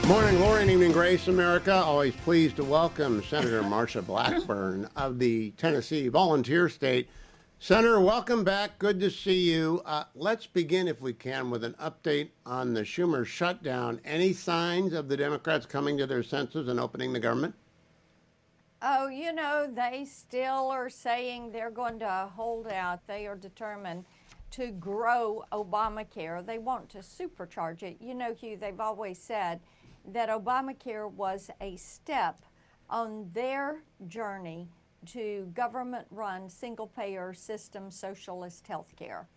Morning, Lauren. Evening, Grace, America. Always pleased to welcome Senator Marsha Blackburn of the Tennessee Volunteer State. Senator, welcome back. Good to see you. Let's begin, if we can, with an update on the Schumer shutdown. Any signs of the Democrats coming to their senses and opening the government? Oh, they still are saying they're going to hold out. They are determined to grow Obamacare. They want to supercharge it. Hugh, they've always said that Obamacare was a step on their journey to government-run, single-payer system socialist health care.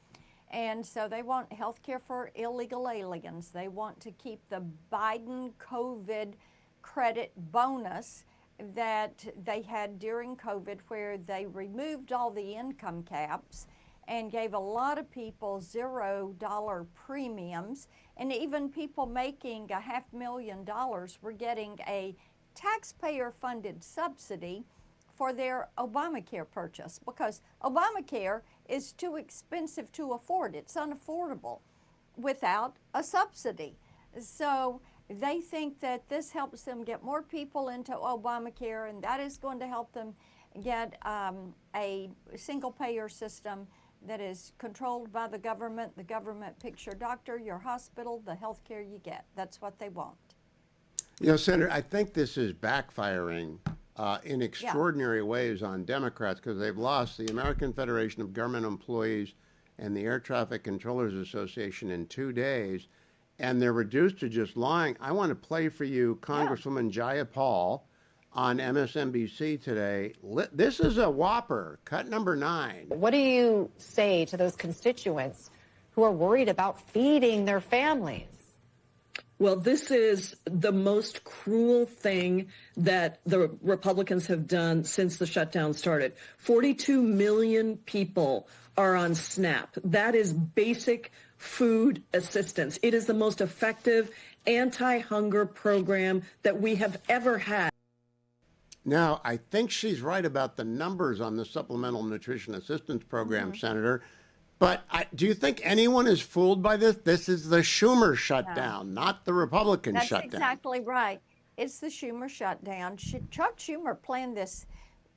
And so they want health care for illegal aliens. They want to keep the Biden COVID credit bonus that they had during COVID, where they removed all the income caps and gave a lot of people $0 premiums, and even people making $500,000 were getting a taxpayer-funded subsidy for their Obamacare purchase, because Obamacare is too expensive to afford. It's unaffordable without a subsidy. So they think that this helps them get more people into Obamacare, and that is going to help them get a single-payer system that is controlled by the government. The government picks your doctor, your hospital, the health care you get. That's what they want. Senator, I think this is backfiring in extraordinary ways on Democrats, because they've lost the American Federation of Government Employees and the Air Traffic Controllers Association in 2 days, and they're reduced to just lying. I want to play for you Congresswoman Jaya Paul on MSNBC today. This is a whopper, cut number 9. What do you say to those constituents who are worried about feeding their families? Well, this is the most cruel thing that the Republicans have done since the shutdown started. 42 million people are on SNAP. That is basic food assistance. It is the most effective anti-hunger program that we have ever had. Now, I think she's right about the numbers on the Supplemental Nutrition Assistance Program, Senator. But do you think anyone is fooled by this? This is the Schumer shutdown, not the Republican shutdown. That's exactly right. It's the Schumer shutdown. Chuck Schumer planned this,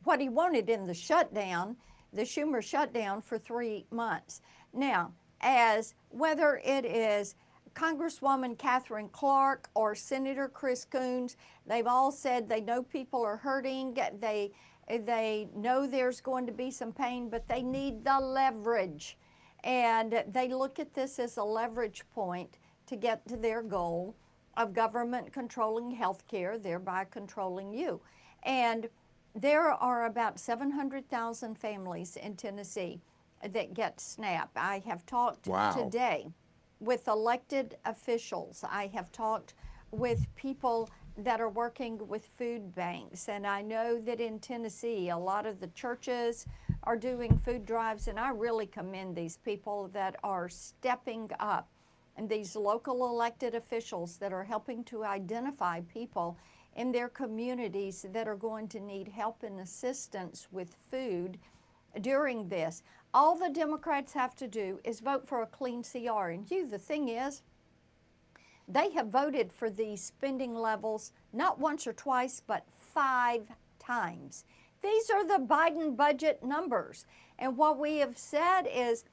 what he wanted in the Schumer shutdown, for 3 months. Now, as whether it is Congresswoman Catherine Clark or Senator Chris Coons, they've all said they know people are hurting. They know there's going to be some pain, but they need the leverage. And they look at this as a leverage point to get to their goal of government controlling health care, thereby controlling you. And there are about 700,000 families in Tennessee that get SNAP. I have talked today with elected officials. I have talked with people that are working with food banks. And I know that in Tennessee, a lot of the churches are doing food drives. And I really commend these people that are stepping up, and these local elected officials that are helping to identify people in their communities that are going to need help and assistance with food during this. All the Democrats have to do is vote for a clean CR. And Hugh, the thing is, they have voted for these spending levels not once or twice, but 5 times. These are the Biden budget numbers. And what we have said is,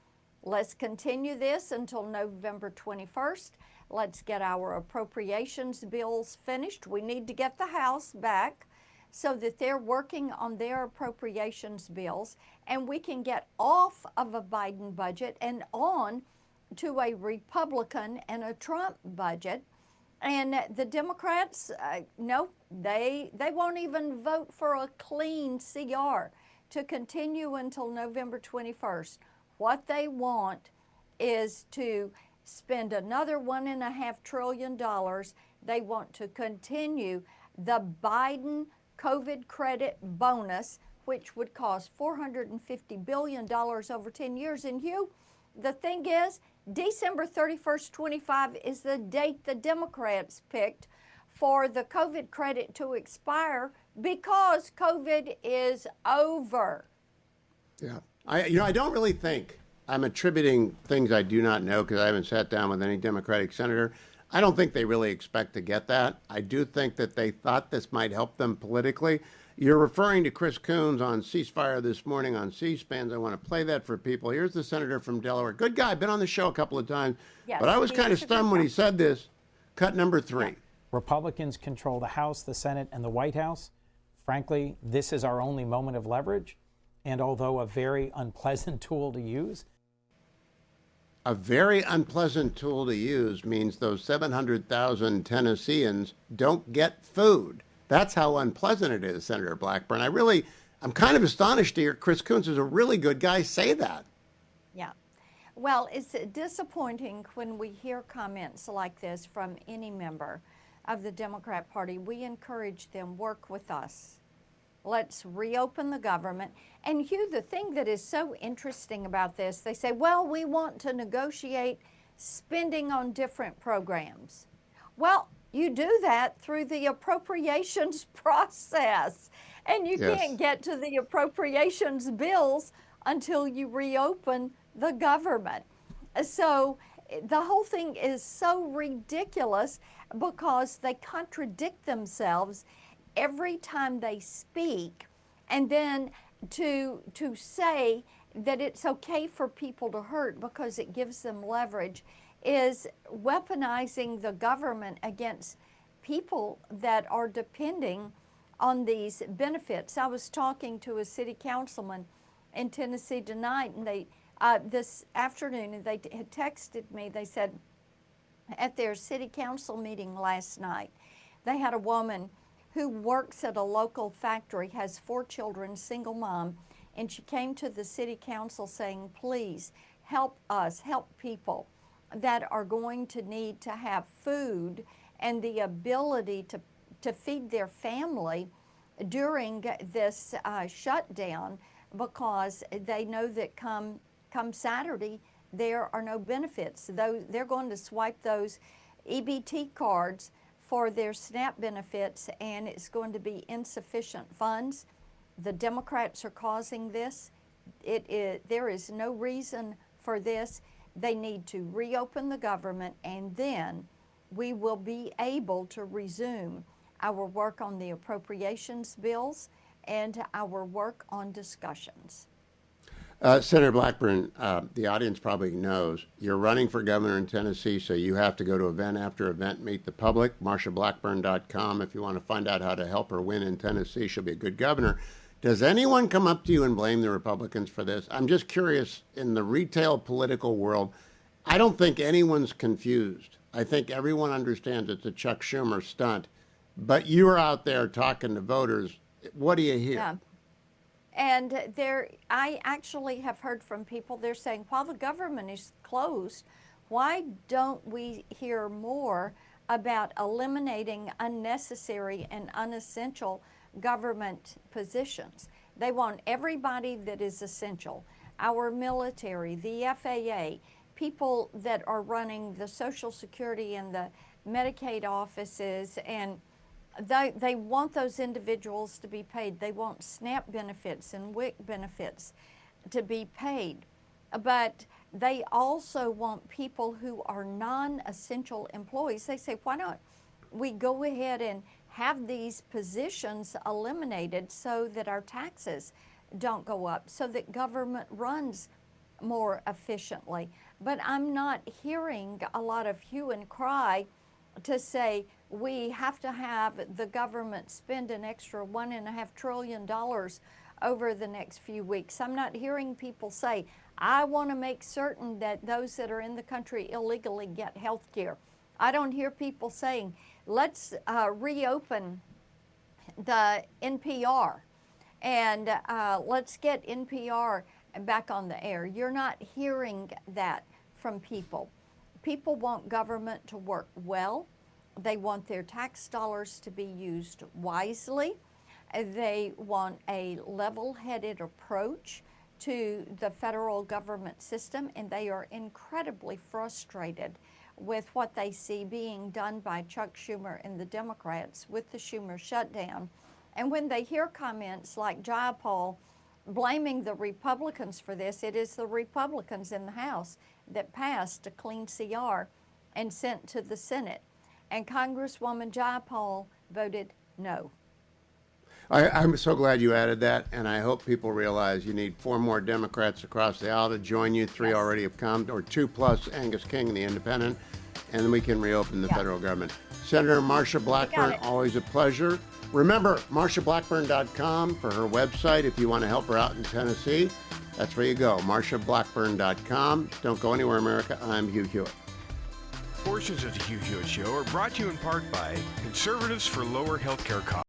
let's continue this until November 21st. Let's get our appropriations bills finished. We need to get the House back so that they're working on their appropriations bills, and we can get off of a Biden budget and on to a Republican and a Trump budget. And the Democrats, no, they won't even vote for a clean CR to continue until November 21st. What they want is to spend another $1.5 trillion. They want to continue the Biden COVID credit bonus, which would cost $450 billion over 10 years. And Hugh, the thing is, December 31st, 25 is the date the Democrats picked for the COVID credit to expire, because COVID is over. Yeah. I don't really think, I'm attributing things I do not know because I haven't sat down with any Democratic senator. I don't think they really expect to get that. I do think that they thought this might help them politically. You're referring to Chris Coons on Ceasefire this morning on C-SPAN. I want to play that for people. Here's the senator from Delaware. Good guy, been on the show a couple of times. Yes, but I was he kind of is a good stunned when guy. he said this. Cut number 3. Republicans control the House, the Senate, and the White House. Frankly, this is our only moment of leverage. And although a very unpleasant tool to use, A very unpleasant tool to use means those 700,000 Tennesseans don't get food. That's how unpleasant it is, Senator Blackburn. I'm kind of astonished to hear Chris Coons is a really good guy say that. Yeah. Well, it's disappointing when we hear comments like this from any member of the Democrat Party. We encourage them, work with us. Let's reopen the government. And Hugh, the thing that is so interesting about this, they say, well, we want to negotiate spending on different programs. Well, you do that through the appropriations process. And you Yes. can't get to the appropriations bills until you reopen the government. So the whole thing is so ridiculous because they contradict themselves every time they speak. And then to say that it's okay for people to hurt because it gives them leverage is weaponizing the government against people that are depending on these benefits. I was talking to a city councilman in Tennessee tonight, and they this afternoon, and they had texted me. They said at their city council meeting last night, they had a woman who works at a local factory, has 4 children, single mom, and she came to the city council saying, please help us, help people that are going to need to have food and the ability to feed their family during this shutdown, because they know that come Saturday there are no benefits. They're going to swipe those EBT cards for their SNAP benefits, and it's going to be insufficient funds. The Democrats are causing this. There is no reason for this. They need to reopen the government, and then we will be able to resume our work on the appropriations bills and our work on discussions. Senator Blackburn, the audience probably knows you're running for governor in Tennessee, so you have to go to event after event, meet the public. MarshaBlackburn.com if you want to find out how to help her win in Tennessee. She'll be a good governor. Does anyone come up to you and blame the Republicans for this? I'm just curious, in the retail political world, I don't think anyone's confused. I think everyone understands it's a Chuck Schumer stunt. But you're out there talking to voters. What do you hear? Yeah. And I actually have heard from people, they're saying, while the government is closed, why don't we hear more about eliminating unnecessary and unessential government positions? They want everybody that is essential, our military, the FAA, people that are running the Social Security and the Medicaid offices, and they want those individuals to be paid. They want SNAP benefits and WIC benefits to be paid. But they also want people who are non-essential employees. They say, why not we go ahead and have these positions eliminated so that our taxes don't go up, so that government runs more efficiently. But I'm not hearing a lot of hue and cry to say we have to have the government spend an extra $1.5 trillion over the next few weeks. I'm not hearing people say, I want to make certain that those that are in the country illegally get health care. I don't hear people saying, let's reopen the NPR and let's get NPR back on the air. You're not hearing that from people. People want government to work well. They want their tax dollars to be used wisely. They want a level-headed approach to the federal government system, and they are incredibly frustrated with what they see being done by Chuck Schumer and the Democrats with the Schumer shutdown. And when they hear comments like Jayapal blaming the Republicans for this, it is the Republicans in the House that passed a clean CR and sent to the Senate. And Congresswoman Jayapal voted no. I'm so glad you added that, and I hope people realize you need 4 more Democrats across the aisle to join you. 3 already have come, or 2 plus Angus King, the independent, and then we can reopen the federal government. Senator Marsha Blackburn, always a pleasure. Remember, MarshaBlackburn.com for her website if you want to help her out in Tennessee. That's where you go, MarshaBlackburn.com. Don't go anywhere, America. I'm Hugh Hewitt. Portions of the Hugh Hewitt Show are brought to you in part by Conservatives for Lower Healthcare Costs.